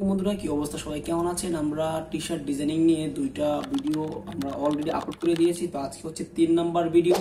বন্ধুরা, কি অবস্থা? সবাই কেমন আছেন? আমরা টি শার্ট ডিজাইনিং নিয়ে দুইটা ভিডিও আমরা অলরেডি আপলোড করে দিয়েছি। তো আজকে হচ্ছে 3 নাম্বার ভিডিও।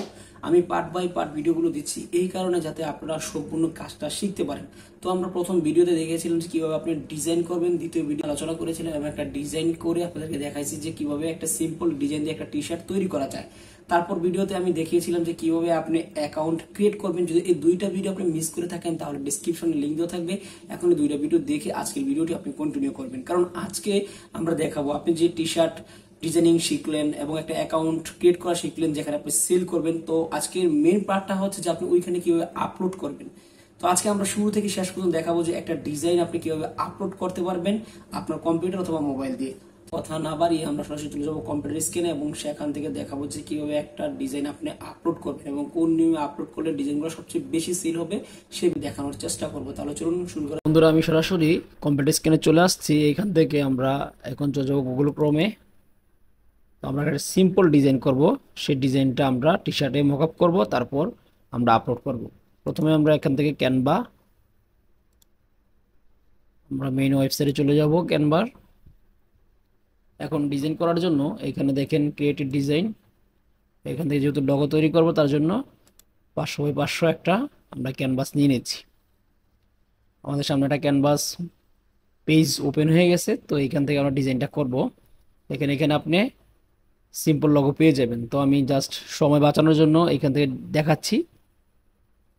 আমি পার্ট বাই পার্ট ভিডিওগুলো দিচ্ছি এই কারণে যাতে আপনারা সম্পূর্ণ কাজটা শিখতে পারেন। তো আমরা প্রথম ভিডিওতে দেখেছিলাম যে কিভাবে আপনি ডিজাইন করবেন, দ্বিতীয় ভিডিও আলোচনা করেছিলাম এবং একটা ডিজাইন করে আপনাদেরকে দেখাইছি যে কিভাবে একটা সিম্পল ডিজাইন দিয়ে একটা টি শার্ট তৈরি করা যায়। তারপর ভিডিওতে আমি দেখিয়েছিলাম যে কিভাবে আপনি অ্যাকাউন্ট ক্রিয়েট করবেন। যদি এই দুইটা ভিডিও আপনি মিস করে থাকেন তাহলে ডিসক্রিপশনে লিংক দেওয়া থাকবে, এখন এই দুইটা ভিডিও দেখে আজকের ভিডিওটি আপনি কন্টিনিউ করবেন। কারণ আজকে আমরা দেখাবো আপনি যে টি শার্ট ডিজাইনিং শিখলেন এবং একটা অ্যাকাউন্ট ক্রিয়েট করা শিখলেন যেখানে আপনি সেল করবেন। তো আজকের মেন পার্টটা হচ্ছে যে আপনি ওইখানে কিভাবে আপলোড করবেন। তো আজকে আমরা শুরু থেকে শেষ পর্যন্ত দেখাবো যে একটা ডিজাইন আপনি কিভাবে আপলোড করতে পারবেন আপনার কম্পিউটার অথবা মোবাইল দিয়ে। কথা না বাড়িয়ে আমরা সরাসরি চলে যাবো কম্পিউটার স্ক্রিনে এবং সেখান থেকে দেখাবো যে কিভাবে একটা ডিজাইন আপনি আপলোড করবেন এবং কোন নিয়মে আপলোড করলে ডিজাইনগুলো সবচেয়ে বেশি সেল হবে সে দেখানোর চেষ্টা করবো। তাহলে চলুন শুরু করা। বন্ধুরা, আমি সরাসরি কম্পিউটার স্ক্রিনে চলে আসছি। এখান থেকে আমরা এখন চলে যাবো গুগল ক্রোমে। তো আমরা একটা সিম্পল ডিজাইন করব, সেই ডিজাইনটা আমরা টি শার্টে মকআপ করব, তারপর আমরা আপলোড করব। প্রথমে আমরা এখান থেকে ক্যানভা, আমরা মেইন ওয়েবসাইটে চলে যাব ক্যানভার। এখন ডিজাইন করার জন্য এখানে দেখেন ক্রিয়েটিভ ডিজাইন, এখান থেকে যেহেতু লোগো তৈরি করব তার জন্য 500x500 একটা আমরা ক্যানভাস নিয়ে নিচ্ছি। আমাদের সামনে একটা ক্যানভাস পেজ ওপেন হয়ে গেছে। তো এখান থেকে আমরা ডিজাইনটা করব। এখানে আপনি সিম্পল লোগো পেয়ে যাবেন। তো আমি জাস্ট সময় বাঁচানোর জন্য এখান থেকে দেখাচ্ছি।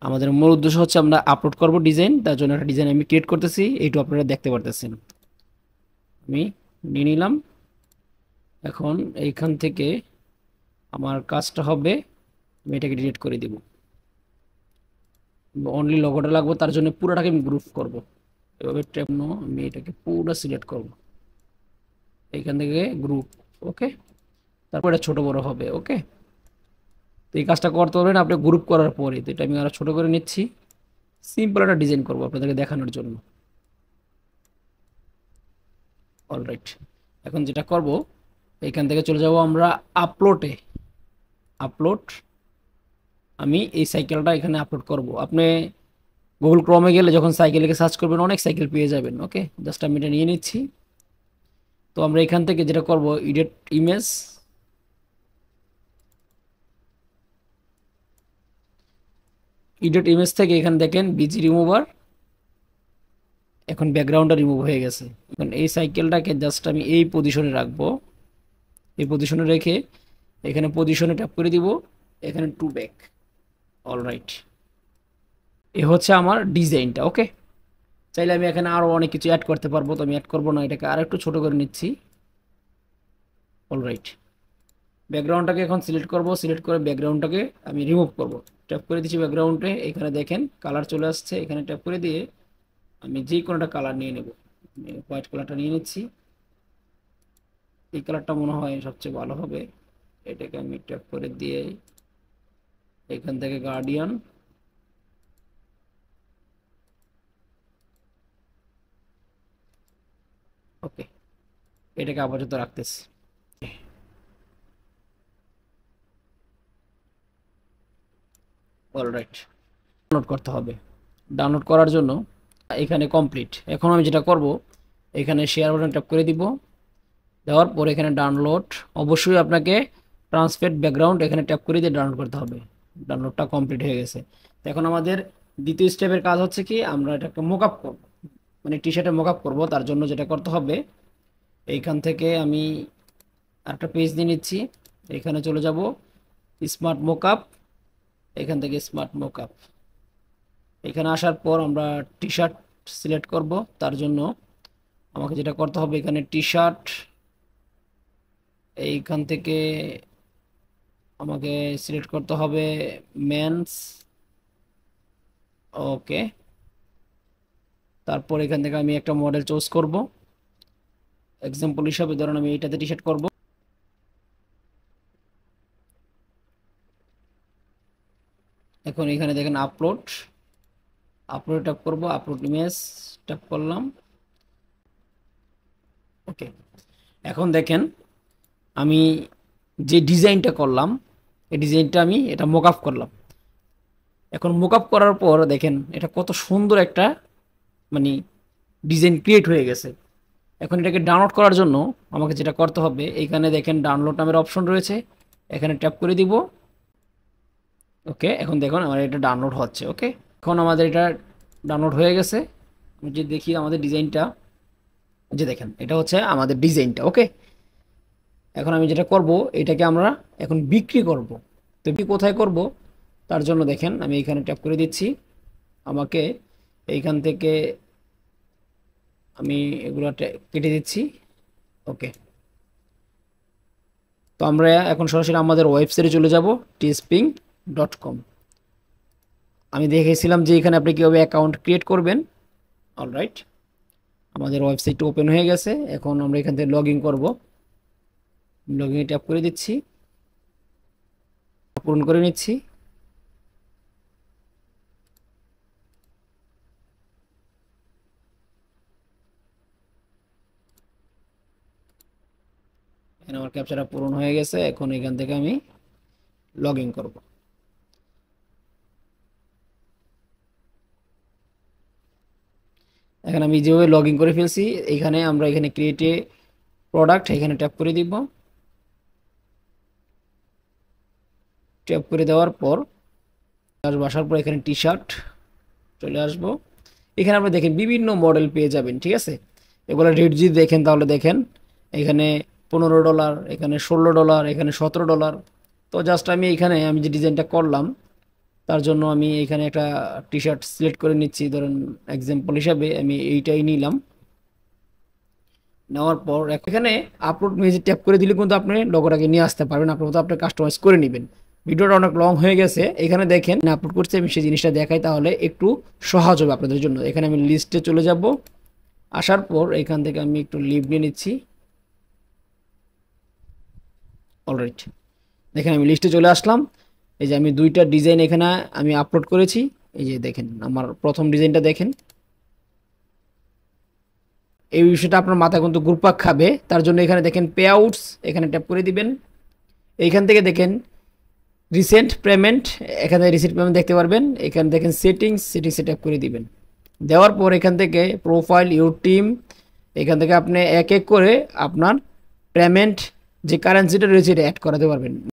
আমাদের মূল উদ্দেশ্য হচ্ছে আমরা আপলোড করব ডিজাইন, তার জন্য একটা ডিজাইন আমি ক্রিয়েট করতেছি, এইটু আপনারা দেখতে পারতেছেন। আমি নিয়ে নিলাম। এখন এইখান থেকে আমার কাজটা হবে আমি এটাকে ডিলিট করে দিব। অনলি লোগোটা লাগবে, তার জন্য পুরোটাকে আমি গ্রুপ করব। এভাবে ট্যাব নো আমি এটাকে পুরো সিলেক্ট করব, এইখান থেকে গ্রুপ। ওকে, তারপর এটা ছোট বড় হবে। ওকে, তো এই কাজটা করতে পারবেন আপনি গ্রুপ করার পরে। তো এটা আমি আরো ছোট করে নিচ্ছি, সিম্পল একটা ডিজাইন করব আপনাদেরকে দেখানোর জন্য। অলরাইট, এখন যেটা করব এখান থেকে চলে যাব আমরা আপলোডে। আপলোড, আমি এই সাইকেলটা এখানে আপলোড করব। আপনি গুগল ক্রোমে গেলে যখন সাইকেল লিখে সার্চ করবেন অনেক সাইকেল পেয়ে যাবেন। ওকে, জাস্ট আমি এটা নিয়ে নিচ্ছি। তো আমরা এখান থেকে যেটা করব এডিট ইমেজ, এডিট ইমেজ থেকে এখানে দেখেন বিজি রিমুভার, এখন ব্যাকগ্রাউন্ডটা রিমুভ হয়ে গেছে। এখন এই সাইকেলটাকে জাস্ট আমি এই পজিশনে রাখবো। এই পজিশনে রেখে এখানে পজিশনে ট্যাপ করে দিব, এখানে টু ব্যাক। অলরাইট, এ হচ্ছে আমার ডিজাইনটা। ওকে, চাইলে আমি এখানে আরও অনেক কিছু অ্যাড করতে পারবো, তো আমি অ্যাড করবো না, এটাকে আর একটু ছোট করে নিচ্ছি। অলরাইট, ব্যাকগ্রাউন্ডটাকে এখন সিলেক্ট করব, সিলেক্ট করে ব্যাকগ্রাউন্ডটাকে আমি রিমুভ করব। ট্যাপ করে দিচ্ছি ব্যাকগ্রাউন্ডে, এখানে দেখেন কালার চলে আসছে। এখানে ট্যাপ করে দিয়ে আমি যে কোনো একটা কালার নিয়ে নেব। হোয়াইট কালারটা নিয়ে নিচ্ছি, এই কালারটা মনে হয় সবচেয়ে ভালো হবে। এটাকে আমি ট্যাপ করে দিয়ে এখান থেকে গার্ডিয়ান, ওকে, এটাকে আপাতত রাখতেছি। অলরাইট, ডাউনলোড করতে হবে। ডাউনলোড করার জন্য এখানে কমপ্লিট। এখন আমি যেটা করব এখানে শেয়ার বাটন ট্যাপ করে দিব, দেওয়ার পর এখানে ডাউনলোড, অবশ্যই আপনাকে ট্রান্সফার ব্যাকগ্রাউন্ড এখানে ট্যাপ করে দিয়ে ডাউনলোড করতে হবে। ডাউনলোডটা কমপ্লিট হয়ে গেছে। এখন আমাদের দ্বিতীয় স্টেপের কাজ হচ্ছে কি আমরা এটাকে মকআপ করব, মানে টি শার্টে মকআপ করব। তার জন্য যেটা করতে হবে এইখান থেকে আমি একটা পেজ নিয়ে নিচ্ছি, এখানে চলে যাব স্মার্ট মকআপ, এখান থেকে স্মার্ট মকআপ। এখানে আসার পর আমরা টি শার্ট সিলেক্ট করব। তার জন্য আমাকে যেটা করতে হবে এখানে টি শার্ট, এইখান থেকে আমাকে সিলেক্ট করতে হবে মেন্স। ওকে, তারপর এখান থেকে আমি একটা মডেল চুজ করব। এক্সাম্পল হিসাবে ধরুন আমি এইটাতে টি শার্ট করব। এখন এখানে দেখেন আপলোড, আপলোড ট্যাপ করব, আপলোড ইমেজ ট্যাপ করলাম। ওকে, এখন দেখেন আমি যে ডিজাইনটা করলাম এই ডিজাইনটা আমি এটা মকআপ করলাম। এখন মকআপ করার পর দেখেন এটা কত সুন্দর একটা মানে ডিজাইন ক্রিয়েট হয়ে গেছে। এখন এটাকে ডাউনলোড করার জন্য আমাকে যেটা করতে হবে, এইখানে দেখেন ডাউনলোড নামের অপশন রয়েছে, এখানে ট্যাপ করে দিব। ওকে, এখন দেখুন আমার এটা ডাউনলোড হচ্ছে। ওকে, এখন আমাদের এটা ডাউনলোড হয়ে গেছে। আমি যে দেখি আমাদের ডিজাইনটা, যে দেখেন এটা হচ্ছে আমাদের ডিজাইনটা। ওকে, এখন আমি যেটা করব এটাকে আমরা এখন বিক্রি করব। তো বিক্রি কোথায় করব তার জন্য দেখেন আমি এখানে ট্যাপ করে দিচ্ছি। আমাকে এইখান থেকে আমি এগুলো কেটে দিচ্ছি। ওকে, তো আমরা এখন সরাসরি আমাদের ওয়েবসাইটে চলে যাব teespring.com। আমি দেখেছিলাম যে এখানে আপনি কীভাবে অ্যাকাউন্ট ক্রিয়েট করবেন। অলরাইট, আমাদের ওয়েবসাইটটা ওপেন হয়ে গেছে। এখন আমরা এখান থেকে লগ ইন করবো। লগ ইনে ট্যাপ করে দিচ্ছি, পূরণ করে নিচ্ছি। এখানে আমার ক্যাপচাটা পূরণ হয়ে গেছে। এখন এখান থেকে আমি লগ ইন করবো। এখন আমি যেভাবে লগ ইন করে ফেলছি, এখানে আমরা এখানে ক্রিয়েটে প্রোডাক্ট এখানে ট্যাপ করে দিব। ট্যাপ করে দেওয়ার পর আসার পর এখানে টি শার্ট চলে আসবো। এখানে আপনি দেখেন বিভিন্ন মডেল পেয়ে যাবেন। ঠিক আছে, এগুলো রেট যদি দেখেন তাহলে দেখেন এখানে $15, এখানে $16, এখানে $17। তো জাস্ট আমি এখানে আমি যে ডিজাইনটা করলাম তার জন্য আমি এখানে একটা টি শার্ট সিলেক্ট করে নিচ্ছি। ধরেন এক্সাম্পল হিসাবে আমি এইটাই নিলাম। নেওয়ার পর এখানে আপলোড মেসেজ ট্যাপ করে দিলে কিন্তু আপনি লোগোটাকে নিয়ে আসতে পারবেন। আপনার মতো আপনি কাস্টমাইজ করে নেবেন। ভিডিওটা অনেক লং হয়ে গেছে, এখানে দেখেন আপলোড করছি আমি সেই জিনিসটা দেখাই তাহলে একটু সহজ হবে আপনাদের জন্য। এখানে আমি লিস্টে চলে যাব। আসার পর এখান থেকে আমি একটু লিভ নিয়ে নিচ্ছি। অলরাইট, দেখেন আমি লিস্টে চলে আসলাম। এই যে আমি দুইটা ডিজাইন এখানে আমি আপলোড করেছি। এই যে দেখেন আমার প্রথম ডিজাইনটা দেখেন। এই বিষয়টা আপনার মাথায় কিন্তু ঘুরপাক খাবে, তার জন্য এখানে দেখেন পে আউটস এখানে ট্যাপ করে দিবেন। এইখান থেকে দেখেন রিসেন্ট পেমেন্ট, এখানে রিসেন্ট পেমেন্ট দেখতে পারবেন। এখানে দেখেন সেটিংসে ট্যাপ করে দিবেন। দেওয়ার পর এখান থেকে প্রোফাইল ইউর টিম, এখান থেকে আপনি এক এক করে আপনার পেমেন্ট যে কারেন্সিটা রয়েছে এটা অ্যাড করাতে পারবেন।